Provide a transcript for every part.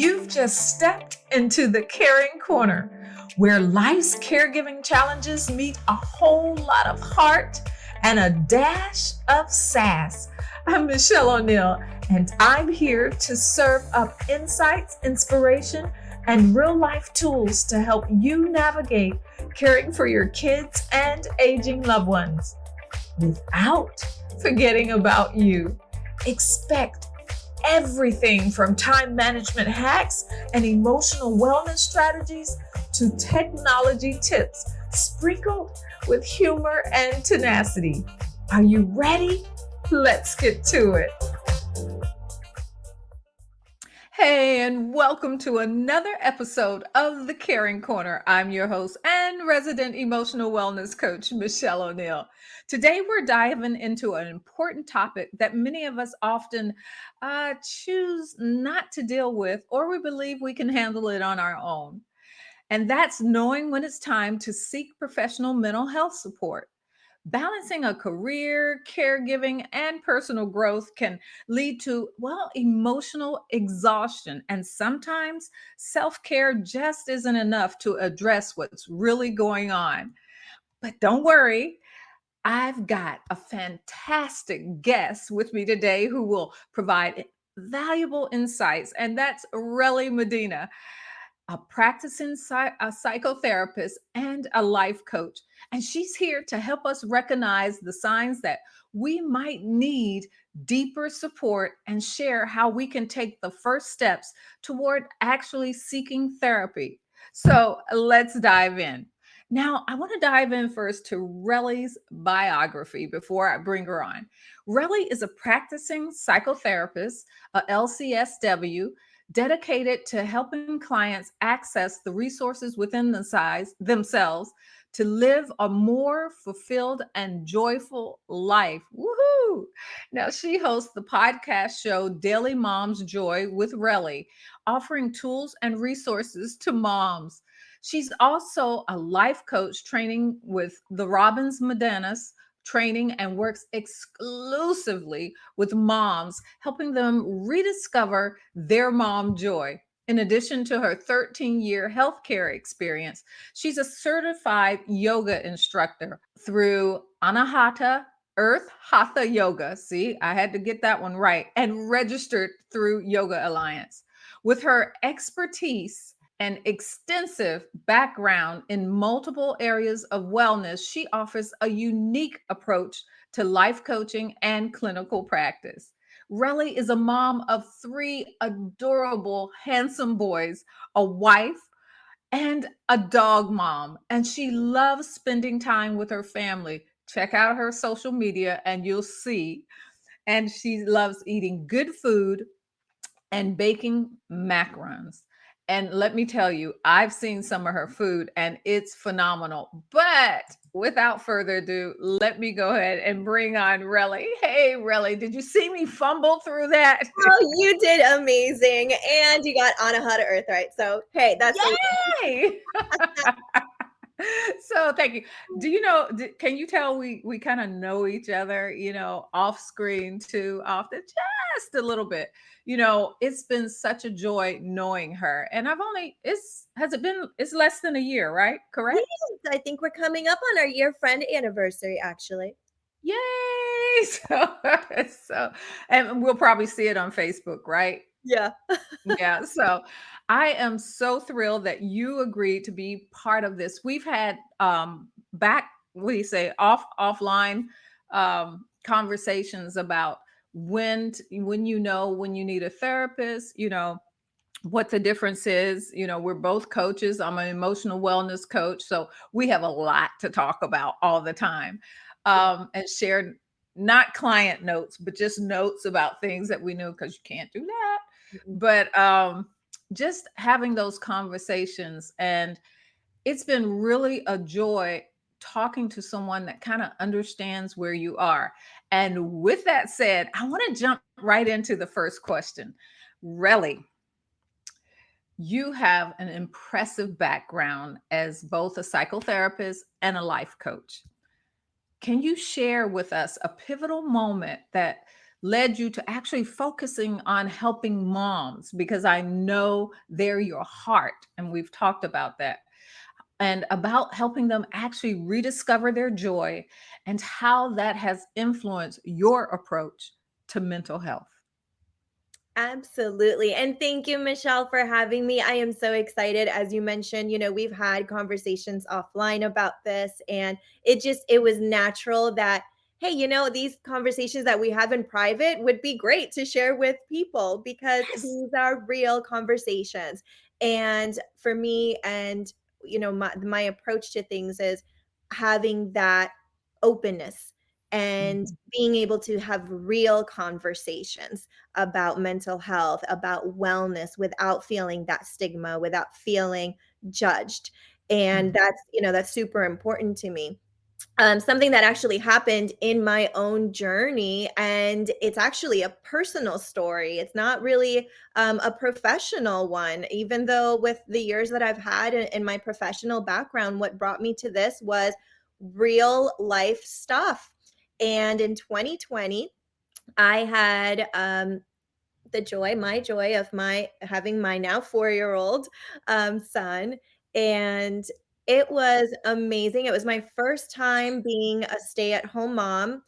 You've just stepped into the Caring Corner, where life's caregiving challenges meet a whole lot of heart and a dash of sass. I'm Mischelle O'Neal, and I'm here to serve up insights, inspiration, and real life tools to help you navigate caring for your kids and aging loved ones without forgetting about you. Expect everything from time management hacks and emotional wellness strategies to technology tips sprinkled with humor and tenacity. Are you ready? Let's get to it. Hey, and welcome to another episode of the Caring Corner. I'm your host and resident emotional wellness coach, Mischelle O'Neal. Today, we're diving into an important topic that many of us often choose not to deal with, or we believe we can handle it on our own. And that's knowing when it's time to seek professional mental health support. Balancing a career, caregiving, and personal growth can lead to, emotional exhaustion. And sometimes self care just isn't enough to address what's really going on. But don't worry, I've got a fantastic guest with me today who will provide valuable insights, and that's Rellie Medina, a practicing a psychotherapist and a life coach. And she's here to help us recognize the signs that we might need deeper support and share how we can take the first steps toward actually seeking therapy. So let's dive in. Now, I want to dive in first to Rellie's biography before I bring her on. Rellie is a practicing psychotherapist, a LCSW, dedicated to helping clients access the resources within themselves to live a more fulfilled and joyful life. Woohoo! Now, she hosts the podcast show Daily Mom's Joy with Rellie, offering tools and resources to moms. She's also a life coach training with the Robbins Medinas training and works exclusively with moms, helping them rediscover their mom joy. In addition to her 13-year healthcare experience, she's a certified yoga instructor through Anahata Earth Hatha Yoga. See, I had to get that one right, and registered through Yoga Alliance. With her expertise and extensive background in multiple areas of wellness, she offers a unique approach to life coaching and clinical practice. Rellie is a mom of three adorable, handsome boys, a wife, and a dog mom, and she loves spending time with her family. Check out her social media and you'll see. And she loves eating good food and baking macarons. And let me tell you, I've seen some of her food and it's phenomenal. But without further ado, let me go ahead and bring on Rellie. Hey, Rellie, did you see me fumble through that? Oh, you did amazing. And you got Anahata Earth right. So, hey, that's Yay! So thank you. Do you know, can you tell we kind of know each other, off screen too, often, just a little bit. It's been such a joy knowing her. And it's less than a year, right? Correct? yes, I think we're coming up on our year friend anniversary, actually. Yay! So, and we'll probably see it on Facebook, right? Yeah. Yeah. So I am so thrilled that you agreed to be part of this. We've had back, what do you say, offline conversations about when when you need a therapist, what the difference is. We're both coaches. I'm an emotional wellness coach. So we have a lot to talk about all the time. And share not client notes, but just notes about things that we knew, because you can't do that. Mhm. But just having those conversations, and it's been really a joy talking to someone that kind of understands where you are. And with that said, I want to jump right into the first question. Rellie, you have an impressive background as both a psychotherapist and a life coach. Can you share with us a pivotal moment that led you to actually focusing on helping moms? Because I know they're your heart, and we've talked about that, and about helping them actually rediscover their joy and how that has influenced your approach to mental health. Absolutely. And thank you, Michelle, for having me. I am so excited. As you mentioned, we've had conversations offline about this, and it was natural that, hey, these conversations that we have in private would be great to share with people because Yes. these are real conversations. And for me, and, my approach to things is having that openness and Mhm. being able to have real conversations about mental health, about wellness without feeling that stigma, without feeling judged. And Mhm. that's super important to me. Something that actually happened in my own journey, and it's actually a personal story. It's not really a professional one, even though with the years that I've had in my professional background, what brought me to this was real life stuff. And in 2020, I had my joy of my having my now 4-year-old son. And it was amazing. It was my first time being a stay-at-home mom.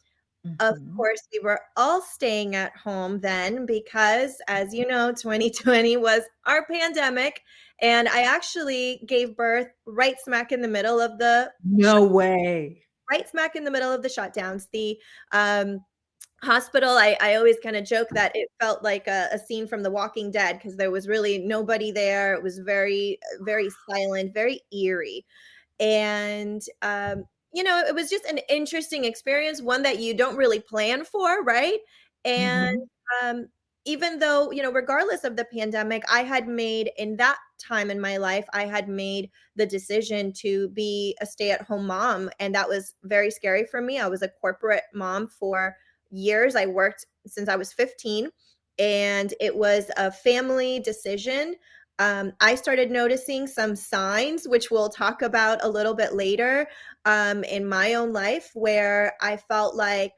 Of Mhm. course, we were all staying at home then because, as you know, 2020 was our pandemic. And I actually gave birth No way. right smack in the middle of the shutdowns. The um, hospital, I always kind of joke that it felt like a scene from The Walking Dead because there was really nobody there. It was very, very silent, very eerie. And it was just an interesting experience, one that you don't really plan for, right? And Mhm. um even though, regardless of the pandemic, I had made in that time in my life, I had made the decision to be a stay-at-home mom, and that was very scary for me. I was a corporate mom for years. I worked since I was 15, and it was a family decision. I started noticing some signs, which we'll talk about a little bit later, in my own life, where I felt like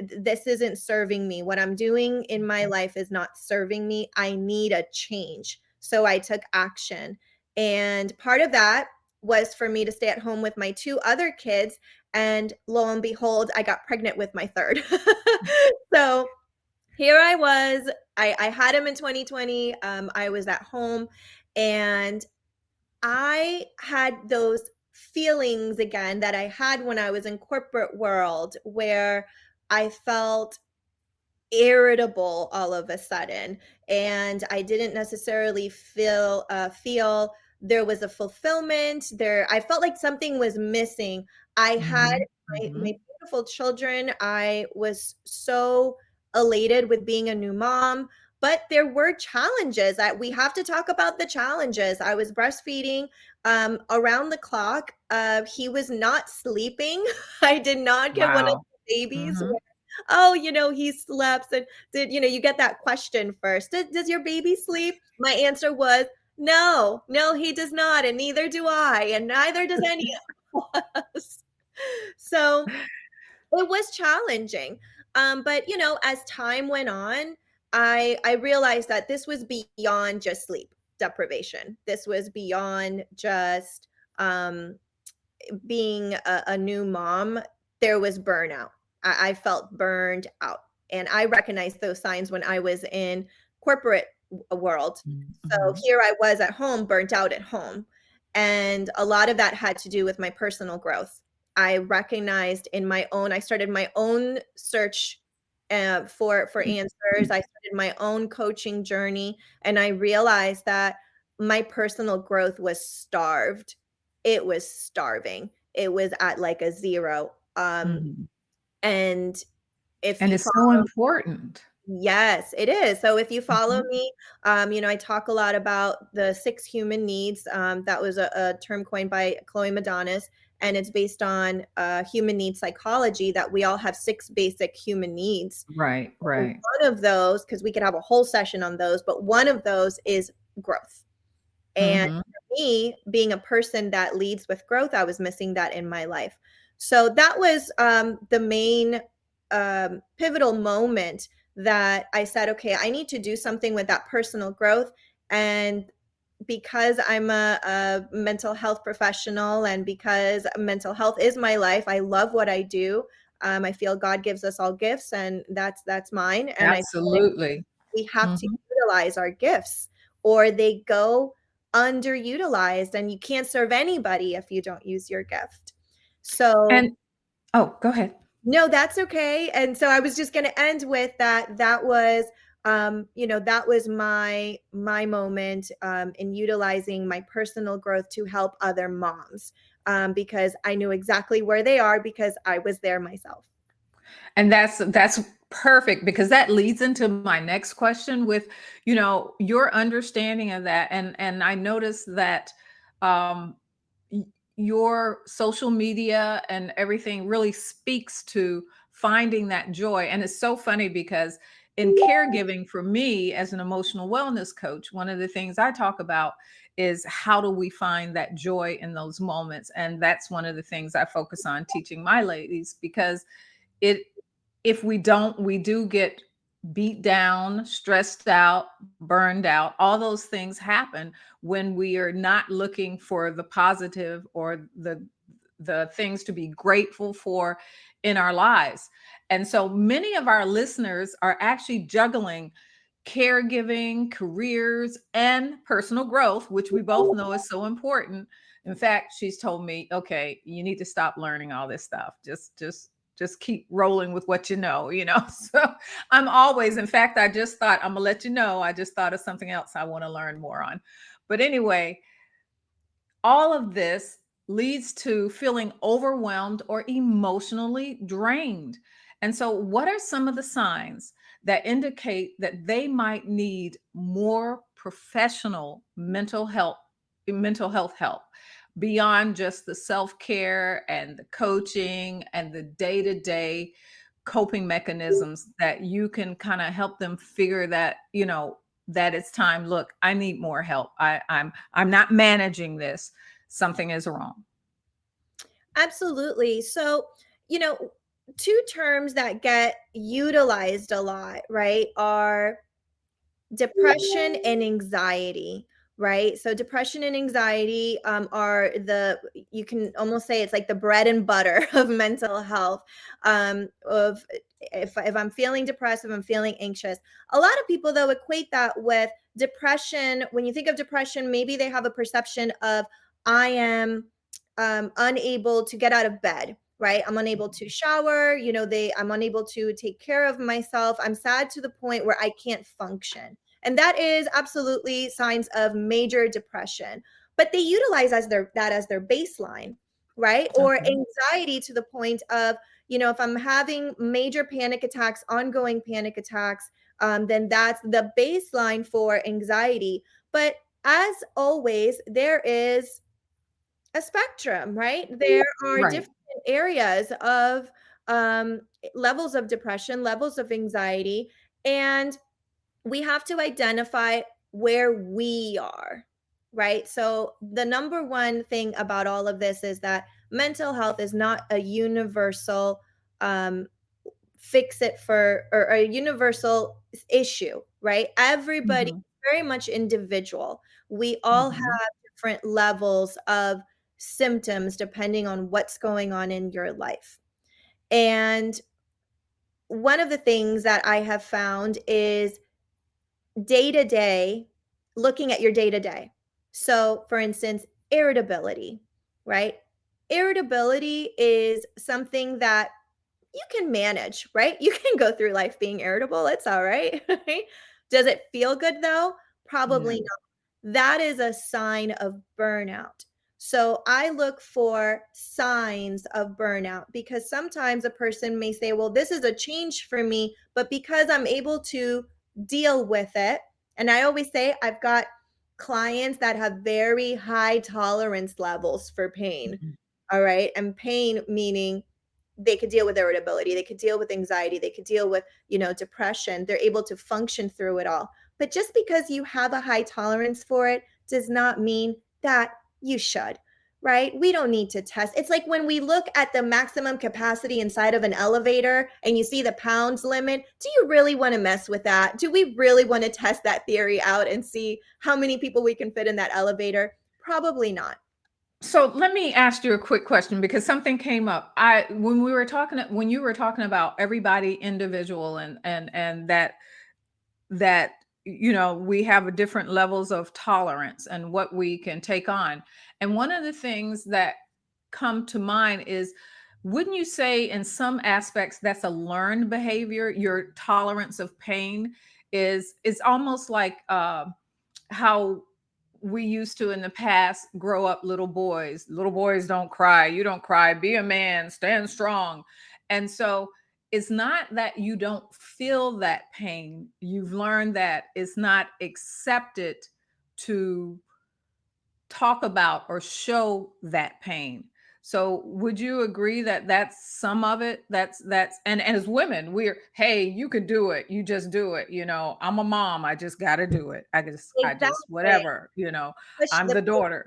this isn't serving me. What I'm doing in my life is not serving me. I need a change. So I took action. And part of that was for me to stay at home with my two other kids. And lo and behold, I got pregnant with my third. So here I was. I had him in 2020. I was at home, and I had those feelings again that I had when I was in corporate world, where I felt irritable all of a sudden, and I didn't necessarily feel there was a fulfillment there. I felt like something was missing. I had Mhm. my Mhm. beautiful children. I was so elated with being a new mom, but there were challenges. We have to talk about the challenges. I was breastfeeding around the clock. He was not sleeping. I did not get one of Wow. the babies. Mhm. Oh, he slept. And you get that question first. Does your baby sleep? My answer was, no, no, he does not. And neither do I. And neither does any of us. So it was challenging. But as time went on, I realized that this was beyond just sleep deprivation. This was beyond just um, being a new mom. There was burnout. I felt burned out. And I recognized those signs when I was in corporate world. So Mhm. here I was at home, burnt out at home. And a lot of that had to do with my personal growth. I recognized I started my own search for answers. I started my own coaching journey, and I realized that my personal growth was starved. It was starving. It was at like a 0. Mhm. And if And you it's so follow important. Yes, it is. So if you follow Mhm. me, I talk a lot about the 6 human needs. That was a term coined by Chloe Madanis, and it's based on human need psychology, that we all have 6 basic human needs. Right, And right. one of those, because we could have a whole session on those, but one of those is growth. And Mhm. for me, being a person that leads with growth, I was missing that in my life. So that was the main pivotal moment that I said, okay, I need to do something with that personal growth. And because I'm a mental health professional, and because mental health is my life, I love what I do. I feel God gives us all gifts, and that's mine. And I feel like Absolutely. we have to Mhm. utilize our gifts, or they go underutilized, and you can't serve anybody if you don't use your gift. So And oh, go ahead. no, that's okay. And so I was just going to end with that. That was, that was my moment in utilizing my personal growth to help other moms, because I knew exactly where they are because I was there myself. And that's perfect, because that leads into my next question with, your understanding of that. And I noticed that um y- your social media and everything really speaks to finding that joy. And it's so funny because in caregiving, for me as an emotional wellness coach, one of the things I talk about is how do we find that joy in those moments. And that's one of the things I focus on teaching my ladies, because it if we don't, we do get beat down, stressed out, burned out. All those things happen when we are not looking for the positive or the things to be grateful for in our lives. And so many of our listeners are actually juggling caregiving, careers, and personal growth, which we both know is so important. In fact, she's told me, okay, you need to stop learning all this stuff. Just keep rolling with what you know. So I'm always, in fact, I just thought, I'm gonna let you know, I just thought of something else I want to learn more on. But anyway, all of this leads to feeling overwhelmed or emotionally drained. And so, what are some of the signs that indicate that they might need more professional mental health help beyond just the self-care and the coaching and the day-to-day coping mechanisms that you can kind of help them figure that it's time. Look, I need more help. I'm not managing this. Something is wrong. Absolutely. So, you know, two terms that get utilized a lot, right, are depression and anxiety, right? So depression and anxiety are you can almost say it's like the bread and butter of mental health. Of if I'm feeling depressed, if I'm feeling anxious, a lot of people though equate that with depression. When you think of depression, maybe they have a perception of I am unable to get out of bed, right? I'm unable to shower, I'm unable to take care of myself. I'm sad to the point where I can't function. And that is absolutely signs of major depression. But they utilize as their baseline, right? Or Okay. anxiety to the point of, if I'm having major panic attacks, ongoing panic attacks, then that's the baseline for anxiety. But as always, there is a spectrum, right? There are Right. different areas of levels of depression, levels of anxiety, and we have to identify where we are, right? So, the number one thing about all of this is that mental health is not a universal um, fix it for, or a universal issue, right? Everybody Mhm. is very much individual. We all have Mhm. different levels of symptoms depending on what's going on in your life. And one of the things that I have found is day to day, looking at your day to day. So, for instance, irritability, right? Irritability is something that you can manage, right? You can go through life being irritable. It's all right. Right? Does it feel good though? Probably No. not. That is a sign of burnout. So I look for signs of burnout because sometimes a person may say, well, this is a change for me, but because I'm able to deal with it, and I always say I've got clients that have very high tolerance levels for pain. Mhm. All right. And pain meaning they could deal with irritability, they could deal with anxiety, they could deal with, depression. They're able to function through it all. But just because you have a high tolerance for it does not mean that you should. right? We don't need to test. It's like when we look at the maximum capacity inside of an elevator and you see the pounds limit, do you really want to mess with that? Do we really want to test that theory out and see how many people we can fit in that elevator? Probably not. So let me ask you a quick question because something came up. I when you were talking about everybody individual and that we have a different levels of tolerance and what we can take on. And one of the things that come to mind is, wouldn't you say in some aspects that's a learned behavior? Your tolerance of pain is almost like how we used to in the past grow up little boys don't cry, you don't cry, be a man, stand strong. And so it's not that you don't feel that pain, you've learned that it's not accepted to talk about or show that pain. So would you agree that that's some of it? That's and as women, we're, hey, you could do it, you just do it, I'm a mom, I just got to do it, I just Exactly. whatever, Push I'm the the daughter.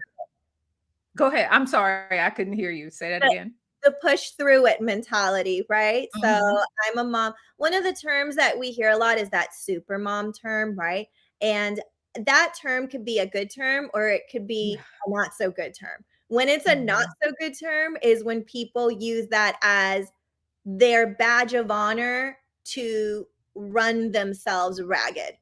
Go ahead, I'm sorry, I couldn't hear you, say that the again. the push through it mentality, right? So Hmm. I'm a mom. One of the terms that we hear a lot is that super mom term, right? And that term could be a good term or it could be Yeah. a not so good term. When it's a not Mhm. so good term is when people use that as their badge of honor to run themselves ragged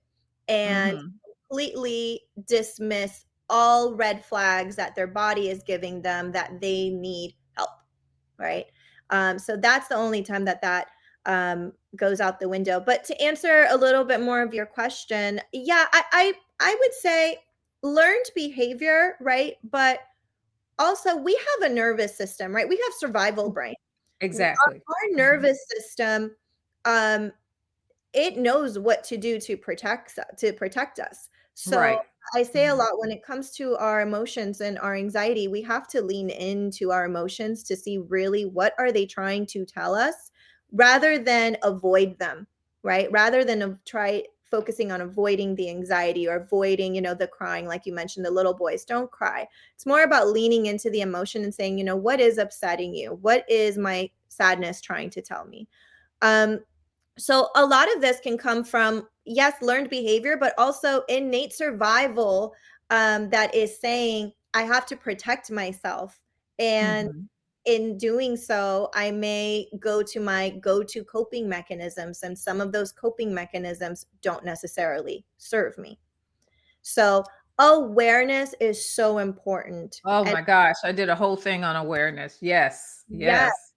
and Mhm. completely dismiss all red flags that their body is giving them that they need help, right? So that's the only time that goes out the window. But to answer a little bit more of your question, yeah, I would say learned behavior, right? But also we have a nervous system, right? We have survival brain. Exactly. Our Mhm. nervous system, um, it knows what to do to protect us. So Right. I say a Mhm. lot when it comes to our emotions and our anxiety, we have to lean into our emotions to see really what are they trying to tell us rather than avoid them, right? Rather than try focusing on avoiding the anxiety or avoiding, the crying like you mentioned the little boys don't cry. It's more about leaning into the emotion and saying, what is upsetting you? What is my sadness trying to tell me? Um so a lot of this can come from, yes, learned behavior, but also innate survival that is saying, I have to protect myself. And Mhm. in doing so, I may go to my go to coping mechanisms, and some of those coping mechanisms don't necessarily serve me. So, awareness is so important. Oh And my gosh, I did a whole thing on awareness. Yes. yes, Yes.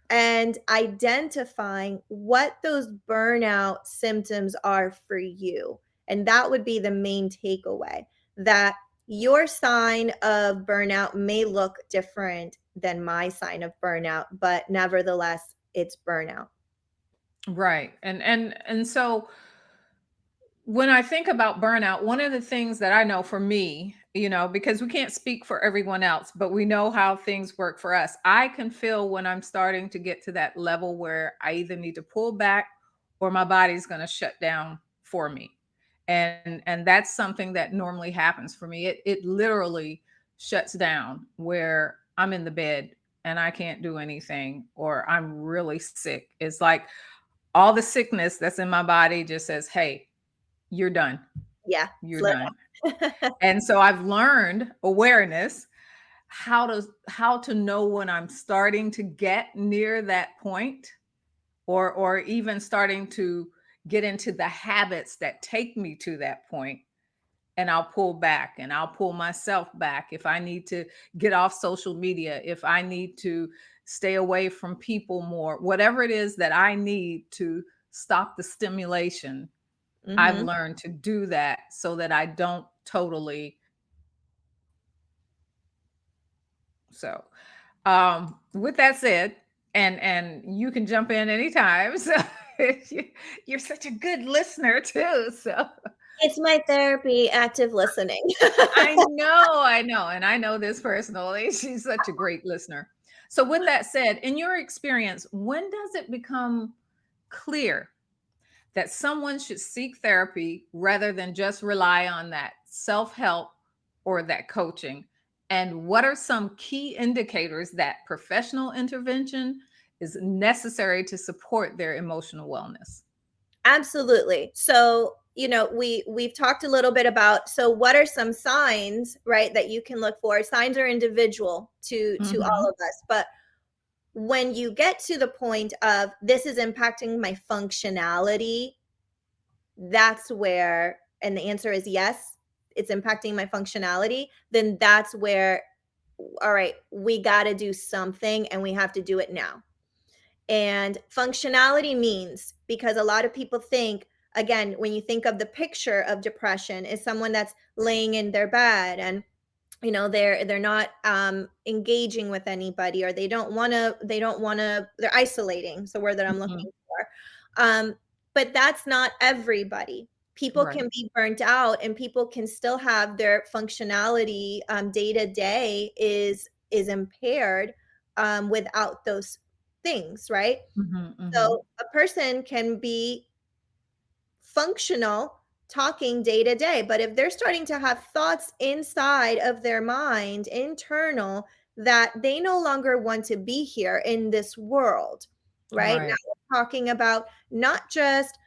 and identifying what those burnout symptoms are for you. And that would be the main takeaway, that your sign of burnout may look different than my sign of burnout, but nevertheless, it's burnout. Right. And so when I think about burnout, one of the things that I know for me, because we can't speak for everyone else, but we know how things work for us. I can feel when I'm starting to get to that level where I either need to pull back or my body's going to shut down for me. And that's something that normally happens for me. It literally shuts down where I'm in the bed and I can't do anything or I'm really sick. It's like all the sickness that's in my body just says, "Hey, you're done. Yeah, You're slow done." down. And so I've learned awareness, how to know when I'm starting to get near that point or even starting to get into the habits that take me to that point, and I'll pull back and I'll pull myself back if I need to get off social media, if I need to stay away from people more, whatever it is that I need to stop the stimulation. I've Hmm. learned to do that so that I don't totally. So, with that said, and you can jump in anytime. So you- you're such a good listener too. So It's my therapy, active listening. I know, and I know this personally. She's such a great listener. So, with that said, in your experience, when does it become clear that someone should seek therapy rather than just rely on that self help or that coaching? And what are some key indicators that professional intervention is necessary to support their emotional wellness? Absolutely. So, we've talked a little bit about, so what are some signs, right, that you can look for? Signs are individual to all Mhm. of us, but when you get to the point of this is impacting my functionality, that's where, and the answer is yes, it's impacting my functionality, then that's where, all right, we got to do something and we have to do it now. And functionality means, because a lot of people think, again, when you think of the picture of depression, is someone that's laying in their bed and they're not engaging with anybody, or they don't want to they're isolating, it's the word that I'm Mhm. looking for. But that's not everybody. People Right. can be burnt out and people can still have their functionality, day to day is impaired, without those things, right? Mhm, mhm. So a person can be functional talking day to day, but if they're starting to have thoughts inside of their mind, internal, that they no longer want to be here in this world, right? Now Right. we're talking about not just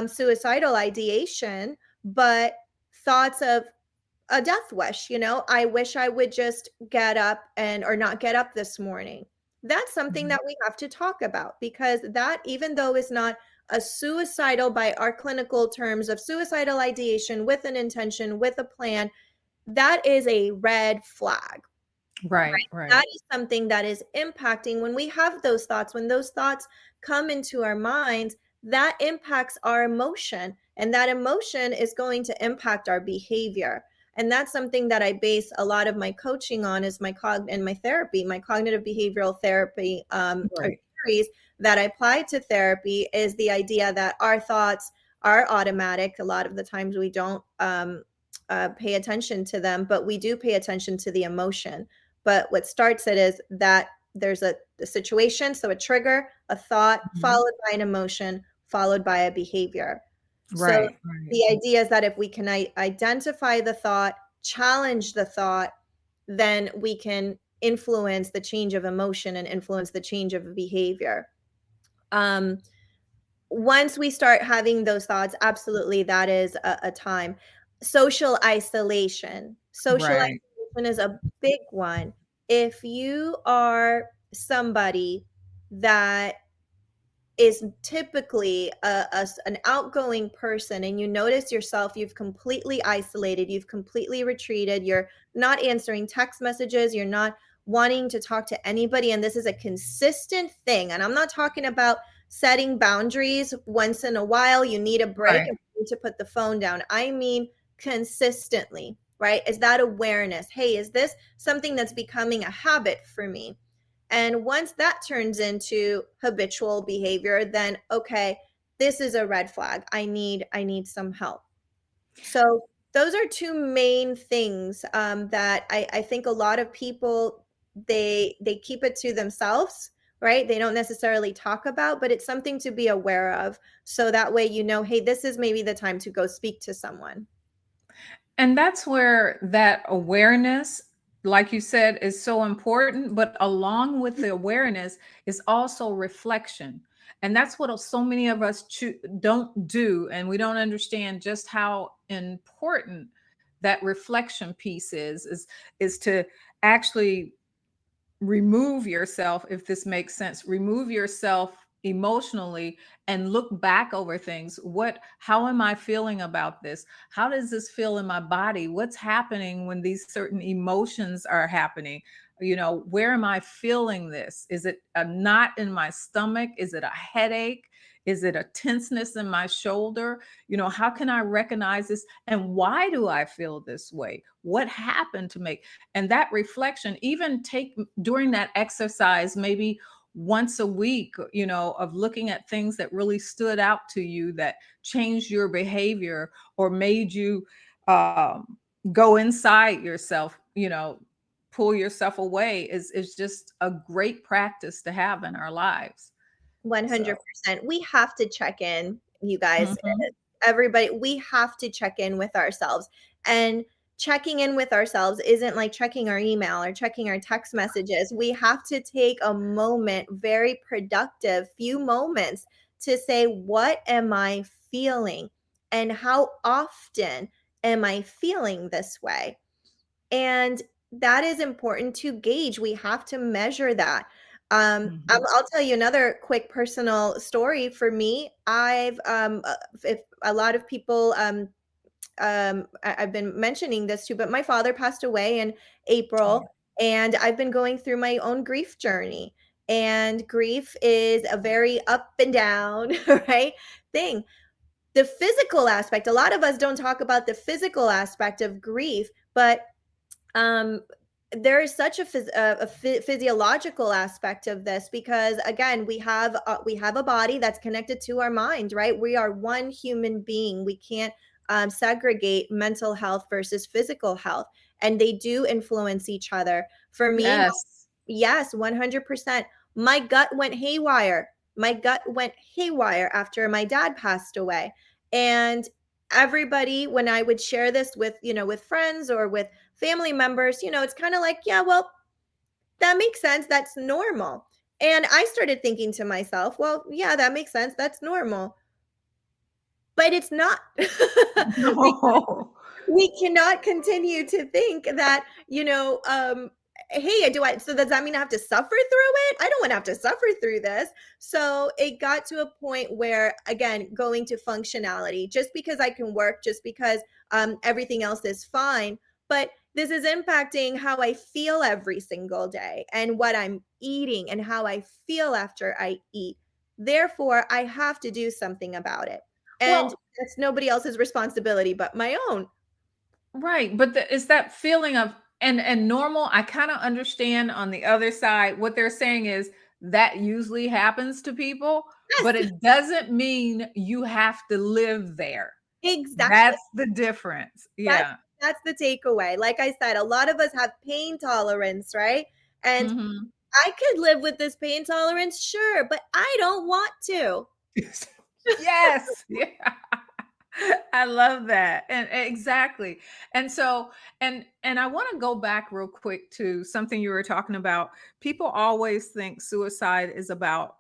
suicidal ideation, but thoughts of a death wish, I wish I would just get up and or not get up this morning. That's something Mhm. that we have to talk about, because that, even though is not a suicidal by our clinical terms of suicidal ideation with an intention, with a plan, that is a red flag. Right, Right. right. That is something that is impacting when we have those thoughts, when those thoughts come into our minds, that impacts our emotion. And that emotion is going to impact our behavior. And that's something that I base a lot of my coaching on, is my therapy, my cognitive behavioral therapy, or Right. theories that I apply to therapy, is the idea that our thoughts are automatic. A lot of the times we don't pay attention to them, but we do pay attention to the emotion. But what starts it is that there's a situation, so a trigger, a thought, Mhm. followed by an emotion, followed by a behavior. So Right, right. the idea is that if we can identify the thought, challenge the thought, then we can influence the change of emotion and influence the change of behavior. Um, Once we start having those thoughts, absolutely, that is a time. Social isolation. Social Right. isolation is a big one. If you are somebody that is typically an outgoing person, and you notice yourself, you've completely isolated, you've completely retreated, you're not answering text messages, you're not wanting to talk to anybody, and this is a consistent thing. And I'm not talking about setting boundaries once in a while, you need a break Right. and you need to put the phone down. I mean consistently, right? Is that awareness? Hey, is this something that's becoming a habit for me? And once that turns into habitual behavior, then okay, this is a red flag. I need some help. So those are two main things, that I think a lot of people, they keep it to themselves, right? They don't necessarily talk about, but it's something to be aware of. So that way, hey, this is maybe the time to go speak to someone. And that's where that awareness, like you said, is so important. But along with the awareness is also reflection. And that's what so many of us don't do. And we don't understand just how important that reflection piece is to actually remove yourself, if this makes sense, remove yourself emotionally and look back over things. How am I feeling about this? How does this feel in my body? What's happening when these certain emotions are happening? Where am I feeling this? Is it a knot in my stomach? Is it a headache? Is it a tenseness in my shoulder? How can I recognize this? And why do I feel this way? What happened to make? And that reflection, even take during that exercise, maybe once a week, of looking at things that really stood out to you, that changed your behavior or made you go inside yourself, pull yourself away, is just a great practice to have in our lives. So, 100%. We have to check in, you guys. mhm. Everybody, we have to check in with ourselves. And checking in with ourselves isn't like checking our email or checking our text messages. We have to take a moment, very productive few moments, to say, what am I feeling? And how often am I feeling this way? And that is important to gauge. We have to measure that. Mhm. I'll tell you another quick personal story for me. If a lot of people, I've been mentioning this too, but my father passed away in April, Oh, and I've been going through my own grief journey. And grief is a very up and down, right, thing. The physical aspect, a lot of us don't talk about the physical aspect of grief, but um there is such a physiological aspect of this, because again, we have a body that's connected to our mind, right? We are one human being. We can't segregate mental health versus physical health, and they do influence each other. For me, yes. yes, 100%. My gut went haywire. My gut went haywire after my dad passed away. And everybody, when I would share this with, with friends or with family members, it's kind of like, yeah, well, that makes sense. That's normal. And I started thinking to myself, well, yeah, that makes sense. That's normal. But it's not. No. We cannot continue to think that, hey, so does that mean I have to suffer through it? I don't want to have to suffer through this. So it got to a point where, again, going to functionality, just because I can work, just because everything else is fine, but this is impacting how I feel every single day, and what I'm eating, and how I feel after I eat. Therefore, I have to do something about it. And Well, that's nobody else's responsibility but my own. right, but it's that feeling of, and normal, I kind of understand on the other side. What they're saying is that usually happens to people, but Yes, it doesn't mean you have to live there. exactly. That's the difference. That's Yeah. that's the takeaway. Like I said, a lot of us have pain tolerance, right? And Mhm. I could live with this pain tolerance, sure, but I don't want to. Yes. Yeah. I love that. And exactly. And so, and I want to go back real quick to something you were talking about. People always think suicide is about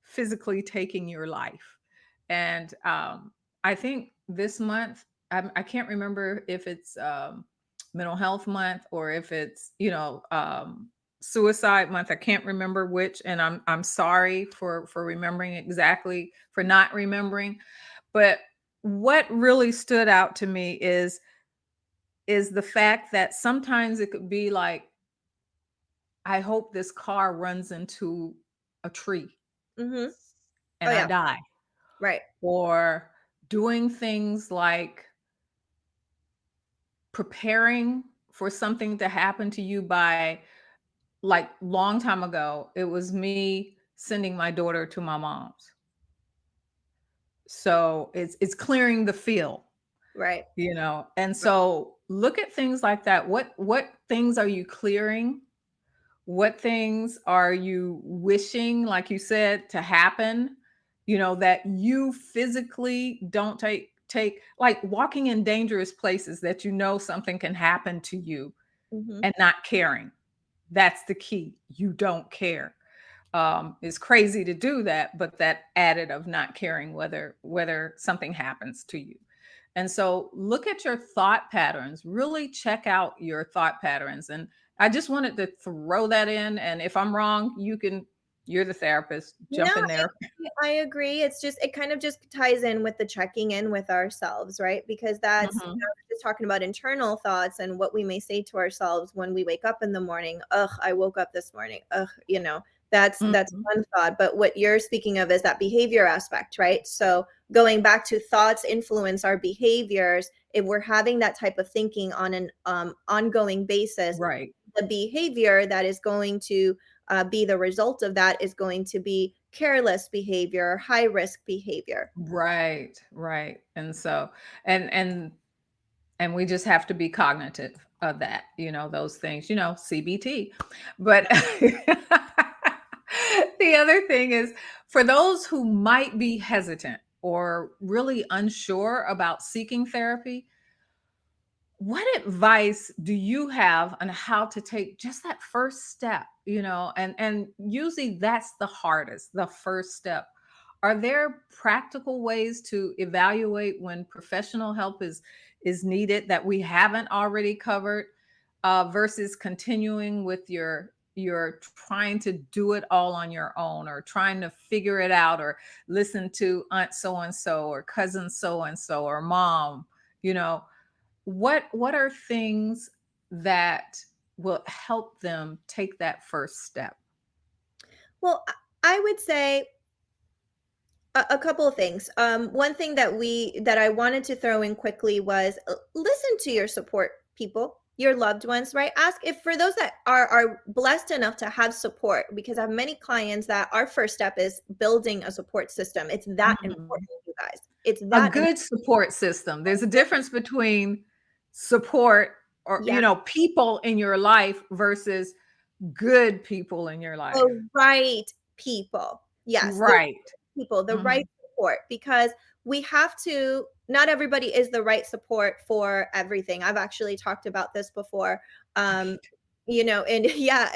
physically taking your life. And I think this month, I can't remember if it's mental health month or if it's, suicide month. I can't remember which, and I'm sorry for remembering exactly, for not remembering. But what really stood out to me is the fact that sometimes it could be like, I hope this car runs into a tree Mhm. Oh, and I yeah. die. Right. Or doing things like preparing for something to happen to you by, like, long time ago, it was me sending my daughter to my mom's. So it's clearing the field, Right. and so look at things like that. What things are you clearing? What things are you wishing, like you said, to happen, that you physically don't take, like walking in dangerous places that something can happen to you Mhm. and not caring. That's the key. You don't care. It's crazy to do that, but that added of not caring whether something happens to you. And so look at your thought patterns, really check out your thought patterns. And I just wanted to throw that in. And if I'm wrong, you're the therapist, No, jump in there. I agree. It's just, it kind of just ties in with the checking in with ourselves, right? Because that's, Mhm. just talking about internal thoughts and what we may say to ourselves when we wake up in the morning. Ugh, I woke up this morning. Ugh, that's Mhm. one thought. But what you're speaking of is that behavior aspect, right? So going back to thoughts influence our behaviors. If we're having that type of thinking on an ongoing basis, Right. the behavior that is going to be the result of that is going to be careless behavior, high risk behavior. Right. Right. And so, and and we just have to be cognitive of that, those things, CBT. But the other thing is, for those who might be hesitant or really unsure about seeking therapy, what advice do you have on how to take just that first step, and usually that's the hardest, the first step. Are there practical ways to evaluate when professional help is needed that we haven't already covered, versus continuing with your trying to do it all on your own, or trying to figure it out, or listen to aunt so and so, or cousin so and so, or mom, you know what are things that will help them take that first step? Well, I would say a couple of things. One thing that I wanted to throw in quickly was listen to your support people, your loved ones, right? Ask if for those that are blessed enough to have support, because I have many clients that our first step is building a support system. It's that Mhm. important, you guys. It's A that good support system. There's a difference between support, or yeah. people in your life versus good people in your life. The right people. Yes, the Right. people, the right Mhm. support, because we have to not everybody is the right support for everything. I've actually talked about this before. Um, and yeah,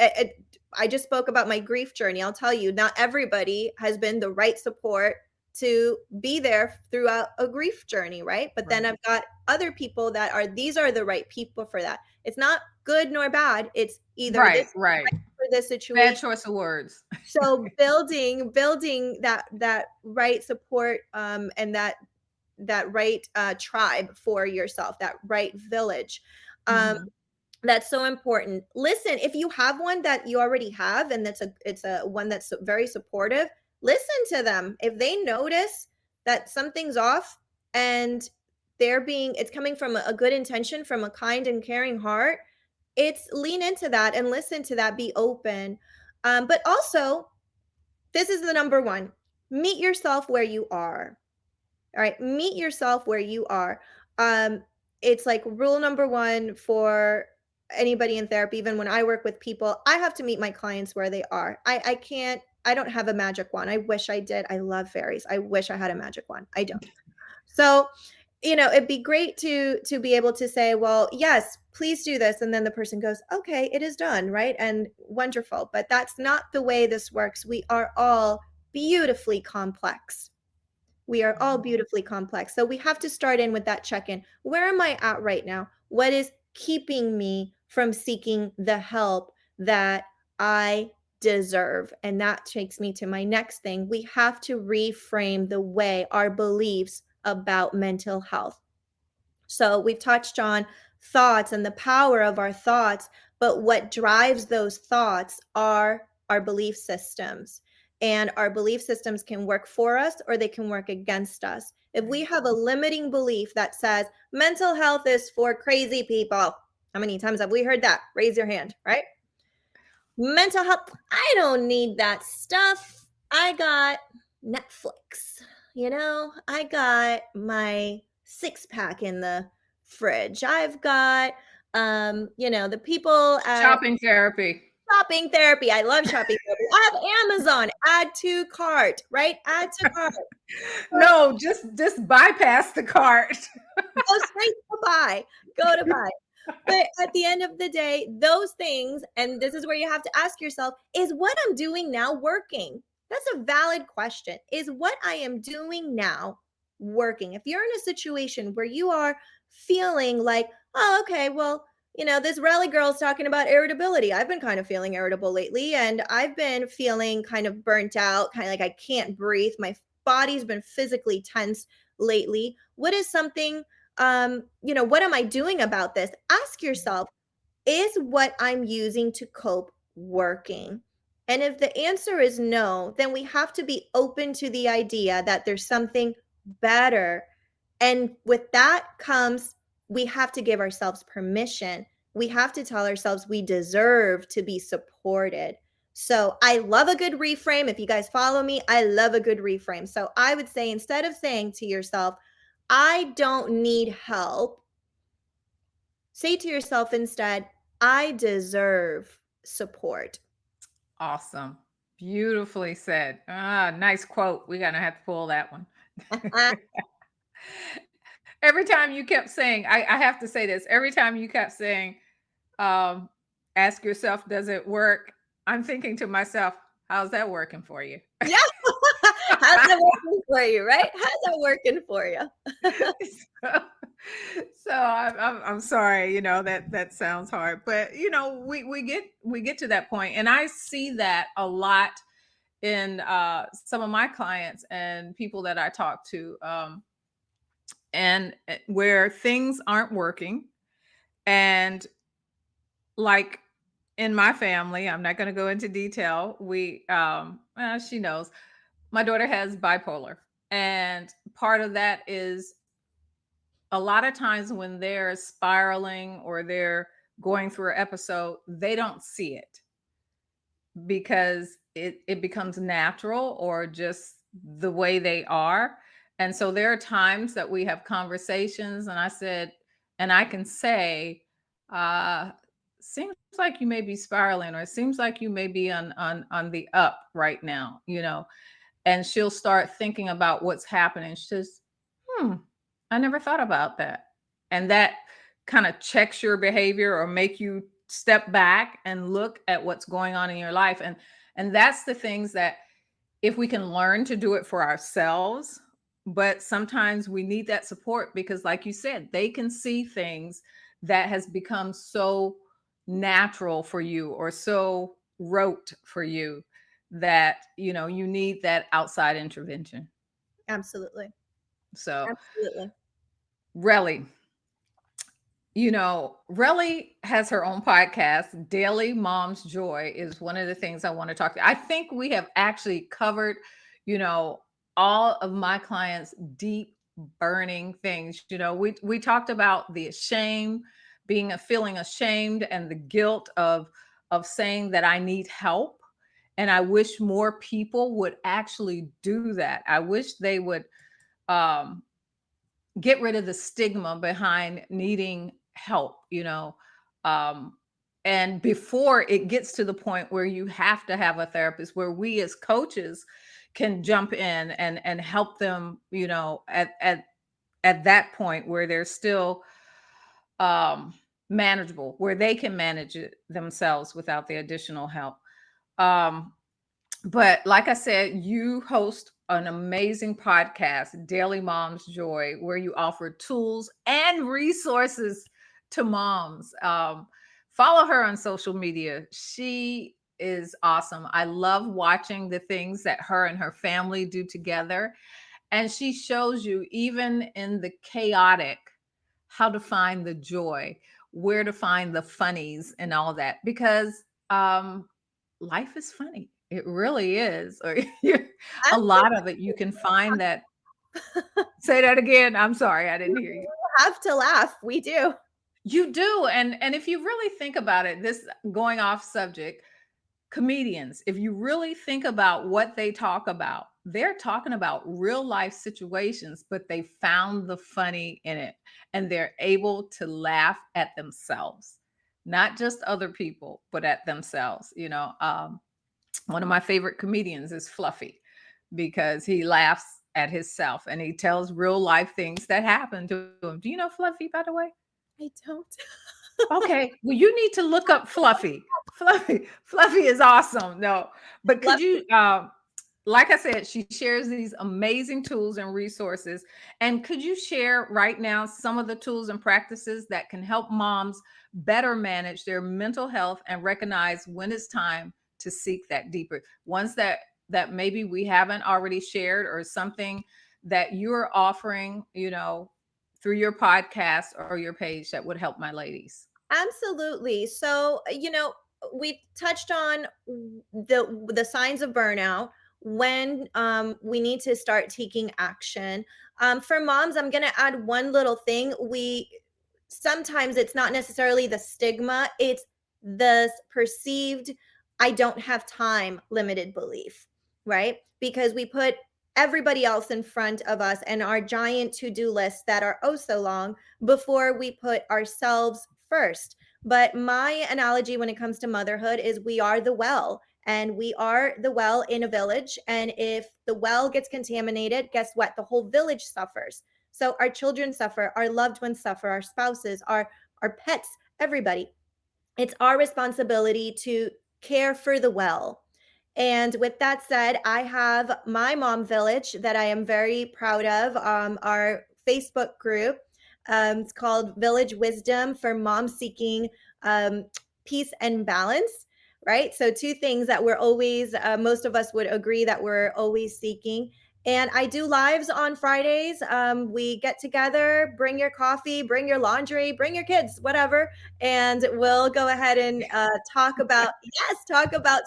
I just spoke about my grief journey. I'll tell you, not everybody has been the right support to be there throughout a grief journey, right? But then Right. I've got other people that are these are the right people for that. It's not good nor bad. It's either this Right, is right. right for this Bad situation. choice of words. So building that right support, and that right tribe for yourself, that right village. Um, Mhm. that's so important. Listen, if you have one that you already have and it's a one that's very supportive, listen to them. If they notice that something's off and it's coming from a good intention, from a kind and caring heart, it's lean into that and listen to that, be open. But also, this is the number one. Meet yourself where you are. All right, meet yourself where you are. Um, it's like rule number one for anybody in therapy. Even when I work with people, I have to meet my clients where they are. I can't. I don't have a magic wand. I wish I did. I love fairies. I wish I had a magic wand. I don't. So, it'd be great to be able to say, well, yes, please do this, and then the person goes, okay, it is done, right? And wonderful. But that's not the way this works. We are all beautifully complex. We are all Mhm. beautifully complex. So we have to start in with that check in. Where am I at right now? What is keeping me from seeking the help that I deserve? And that takes me to my next thing. We have to reframe the way our beliefs about mental health. So we've touched on thoughts and the power of our thoughts, but what drives those thoughts are our belief systems. And our belief systems can work for us or they can work against us. If we Right. have a limiting belief that says mental health is for crazy people, how many times have we heard that? Raise your hand, right? Mental health, I don't need that stuff. I got Netflix. I got my six pack in the fridge. I've got the people at Shopping therapy. shopping therapy. I love shopping therapy. I have Amazon. Add to cart, right? Add to cart. So No, just bypass the cart. go straight to buy. Go to buy. But at the end of the day, those things, and this is where you have to ask yourself, is what I'm doing now working? That's a valid question. Is what I am doing now working? If you're in a situation where you are feeling like, oh, okay, well, this rally girl is talking about irritability. I've been kind of feeling irritable lately, and I've been feeling kind of burnt out, kind of like I can't breathe. My body's been physically tense lately. What is something what am I doing about this? Ask yourself, is what I'm using to cope working? And if the answer is no, then we have to be open to the idea that there's something better. And with that comes, we have to give ourselves permission. We have to tell ourselves we deserve to be supported. So I love a good reframe. If you guys follow me, I love a good reframe. So I would say instead of saying to yourself, I don't need help, say to yourself instead, I deserve support. Awesome. Beautifully said. Nice quote. We're gonna have to pull that one. every time you kept saying, I have to say this, every time you kept saying, um, ask yourself, does it work? I'm thinking to myself, how's that working for you? Yeah. How's that working for you, right? How's that working for you? so, so I'm sorry, that sounds hard, but we get to that point, and I see that a lot in some of my clients and people that I talk to, and where things aren't working, and like in my family, I'm not going to go into detail. She knows my daughter has bipolar, and part of that is a lot of times when they're spiraling or they're going through an episode, they don't see it because it becomes natural or just the way they are. And so there are times that we have conversations, and I said, and I can say, seems like you may be spiraling, or it seems like you may be on the up right now, and she'll start thinking about what's happening. She says, hmm, I never thought about that. And that kind of checks your behavior or make you step back and look at what's going on in your life. And that's the things that, if we can learn to do it for ourselves, but sometimes we need that support because, like you said, they can see things that has become so natural for you or so rote for you that you need that outside intervention. Absolutely. So Absolutely. Rellie, Rellie has her own podcast. Daily Mom's Joy is one of the things I want to talk to. I think we have actually covered, you know, all of my clients' deep burning things. We talked about the shame, feeling ashamed, and the guilt of saying that I need help. And I wish more people would actually do that. I wish they would um get rid of the stigma behind needing help, um, and before it gets to the point where you have to have a therapist, where we as coaches can jump in and help them, at that point where they're still um, manageable, where they can manage it themselves without the additional help. Um, but like I said, you host an amazing podcast, Daily Mom's Joy, where you offer tools and resources to moms. Follow her on social media. She is awesome. I love watching the things that her and her family do together. And she shows you, even in the chaotic, how to find the joy, where to find the funnies and all that. Because life is funny. It really is. Or a lot of it, you can find that. Say that again. I'm sorry, I didn't hear you. Have to laugh. We do. You do. And if you really think about it, this going off subject, comedians, if you really think about what they talk about, they're talking about real life situations, but they found the funny in it, and they're able to laugh at themselves, not just other people, but at themselves. One of my favorite comedians is Fluffy, because he laughs at himself and he tells real life things that happen to him. Do you know Fluffy, by the way? I don't. Okay, well, you need to look up Fluffy. Fluffy is awesome. No, but Love could you, like I said, she shares these amazing tools and resources. And could you share right now some of the tools and practices that can help moms better manage their mental health and recognize when it's time to seek that deeper ones that maybe we haven't already shared, or something that you're offering, through your podcast or your page, that would help my ladies? Absolutely. So, we've touched on the signs of burnout, when we need to start taking action. For moms, I'm going to add one little thing. We sometimes it's not necessarily the stigma, it's the perceived I don't have time limited belief, right? Because we put everybody else in front of us and our giant to-do lists that are oh so long before we put ourselves first. But my analogy when it comes to motherhood is we are the well, and we are the well in a village. And if the well gets contaminated, guess what? The whole village suffers. So our children suffer, our loved ones suffer, our spouses, our pets, everybody. It's our responsibility to care for the well. And with that said, I have my mom village that I am very proud of. Our Facebook group, it's called Village Wisdom for Moms Seeking Peace and Balance. Right. So, two things that we're always, most of us would agree that we're always seeking. And I do lives on Fridays. We get together, bring your coffee, bring your laundry, bring your kids, whatever, and we'll go ahead and talk about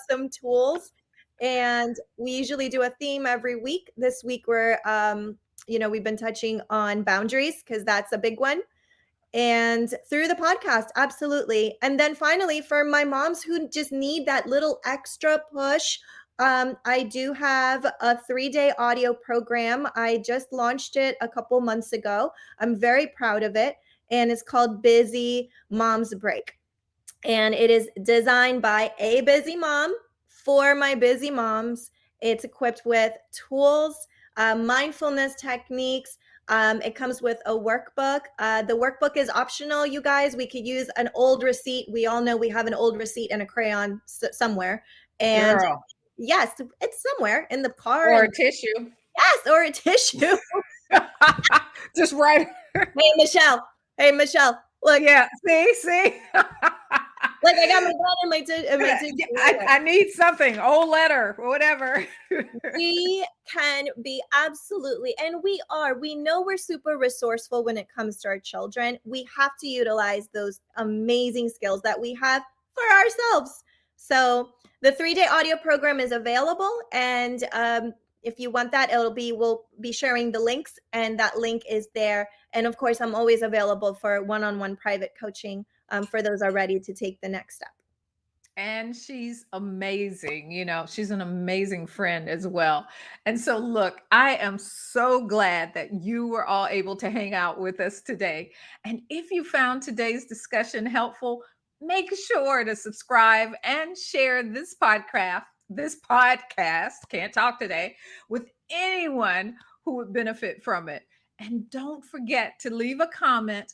some tools. And we usually do a theme every week. This week we're we've been touching on boundaries because that's a big one, and through the podcast, absolutely. And then finally, for my moms who just need that little extra push, I do have a 3-day audio program. I just launched it a couple months ago. I'm very proud of it, and it's called Busy Moms Break. And it is designed by a busy mom for my busy moms. It's equipped with tools, mindfulness techniques. It comes with a workbook. The workbook is optional, you guys. We could use an old receipt. We all know we have an old receipt and a crayon somewhere. And Girl. yes, it's somewhere in the car. Or a tissue. Yes, or a tissue. Just right. Hey, Mischelle. Look. Yeah. See. Like I got my gun in my tissue. I need something. Old letter, whatever. We can be absolutely, and we know we're super resourceful when it comes to our children. We have to utilize those amazing skills that we have for ourselves. So the 3-day audio program is available, and if you want that, we'll be sharing the links, and that link is there. And of course, I'm always available for one-on-one private coaching for those are ready to take the next step. And she's amazing. She's an amazing friend as well. And so, look, I am so glad that you were all able to hang out with us today. And if you found today's discussion helpful, make sure to subscribe and share this podcast, can't talk today, with anyone who would benefit from it. And don't forget to leave a comment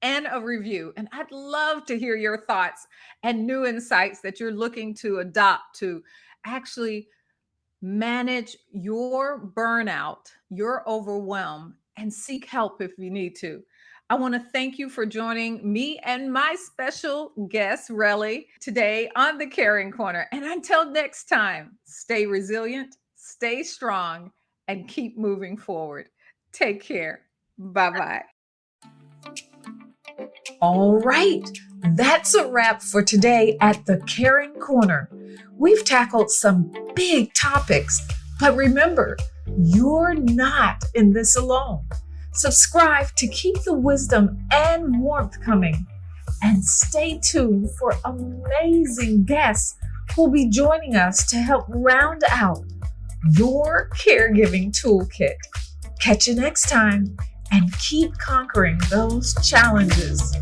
and a review. And I'd love to hear your thoughts and new insights that you're looking to adopt to actually manage your burnout, your overwhelm, and seek help if you need to. I want to thank you for joining me and my special guest, Rellie, today on the Caring Corner. And until next time, stay resilient, stay strong, and keep moving forward. Take care. Bye-bye. All right, that's a wrap for today at the Caring Corner. We've tackled some big topics, but remember, you're not in this alone. Subscribe to keep the wisdom and warmth coming, and stay tuned for amazing guests who'll be joining us to help round out your caregiving toolkit. Catch you next time. And keep conquering those challenges.